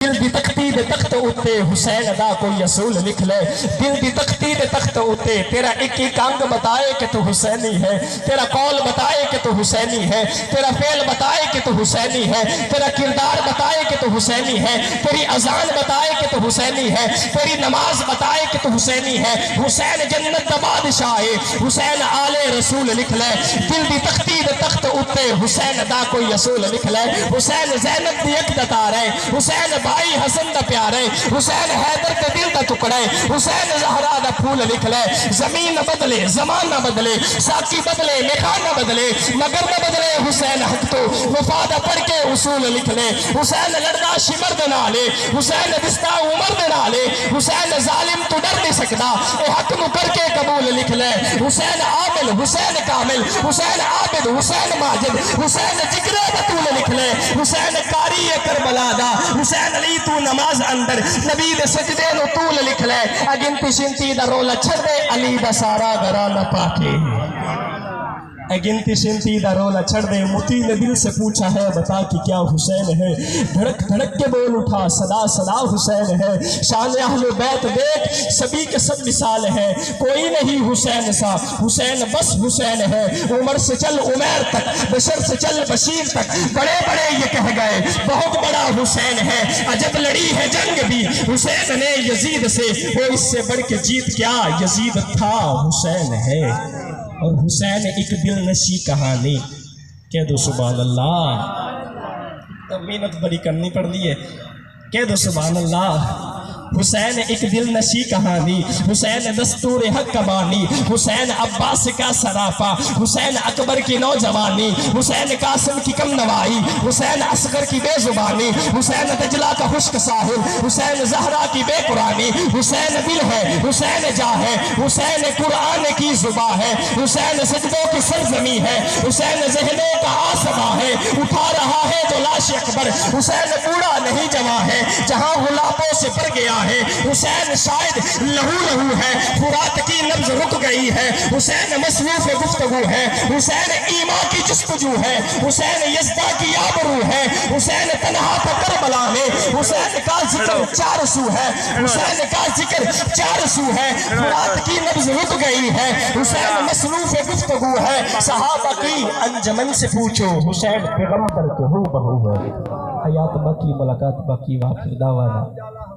دل دی تختی دے تخت اتے حسین دا کوئی اصول لکھ لے، دل دی تختی دے تخت اتے تیرا ایک ایک انگ بتائے کہ تو حسینی ہے، تیرا قول بتائے کہ تو حسینی ہے، تیرا فعل بتائے کہ تو حسینی ہے، تیرا کردار بتائے کہ تو حسینی ہے، تیری اذان بتائے کہ تو حسینی ہے، تیری نماز بتائے کہ تو حسینی ہے۔ حسین جنت دا بادشاہ ہے، حسین آل رسول لکھ لے، دل دی تختی دے تخت اتے حسین دا کوئی اصول لکھ لے، حسین زینب دی اک دا تار ہے، حسین بھائی حسن دا پیار ہے، حسین حیدر کے دل دا ٹکڑا ہے، حسین زہرا دا پھول لکھ لے۔ زمین نہ بدلے، زمان نہ بدلے، ساقی بدلے، میخان نہ بدلے، مگر نہ بدلے حسین حق تو وفاد پڑھ کے اصول لکھ لے۔ حسین لڑنا شمر دے نالے، حسین دستا عمر دے نالے، حسین ظالم تو ڈر نہیں سکتا، اے حق نو کر کے قبول لکھ لے۔ حسین عامل، حسین کامل، حسین عابد، حسین ماجد، حسین جگرے بطول لکھ لے۔ حسین قاری کربلا دا، حسین علی تو نماز اندر، نبی دے سجدے نو طول لکھ لے۔ اگنتی شنتی دا رولا چھڑ دے، علی دا سارا گھرانہ پاکے۔ اگنتی شنتی دا رولا چھڑ دے، متی نے دل سے پوچھا ہے بتا کہ کیا حسین ہے، دھڑک دھڑک کے بول اٹھا صدا صدا حسین ہے۔ شان اہل بیت دیکھ سبھی کے سب مثال ہے، کوئی نہیں حسین سا، حسین بس حسین ہے۔ عمر سے چل عمیر تک، بشر سے چل بشیر تک، بڑے بڑے یہ کہہ گئے بہت بڑا حسین ہے۔ عجب لڑی ہے جنگ بھی حسین نے یزید سے، وہ اس سے بڑھ کے جیت کیا یزید تھا حسین ہے۔ اور حسین ایک دل نشی کہانی، کہہ دو سبحان اللہ، تو محنت بڑی کرنی پڑ رہی ہے، کہہ دو سبحان اللہ۔ حسین ایک دل نشی کہانی، حسین دستور حق کا بانی، حسین عباس کا سراپا، حسین اکبر کی نوجوانی، حسین قاسم کی کم نوائی، حسین اصغر کی بے زبانی، حسین دجلہ کا خشک ساحل، حسین زہرا کی بے قرآنی، حسین دل ہے، حسین جا ہے، حسین قرآن کی زباں ہے، حسین سجدوں کی سرزمی ہے، حسین ذہنوں کا آسما ہے، اٹھا رہا ہے جو لاش اکبر، حسین بوڑھا نہیں جوان ہے، جہاں غلاموں سے بھر گیا ہے، حسین شاید لہو لہو ہے، فرات کی نبض رک گئی ہے، حسین مصروف گفتگو ہے، حسین ایمان کی جستجو ہے، حسین یزدہ کی آبرو ہے، حسین تنہا تھا کربلا میں، حسین کا ذکر چار سو ہے، حسین کا ذکر چار سو ہے، فرات کی نبض رک گئی ہے، حسین مصروف گفتگو ہے۔ صحابہ کی انجمن سے پوچھو حسین پیغمبر کے ہو بہو ہے۔ حیات باقی، ملاقات باقی، واخر دعوانا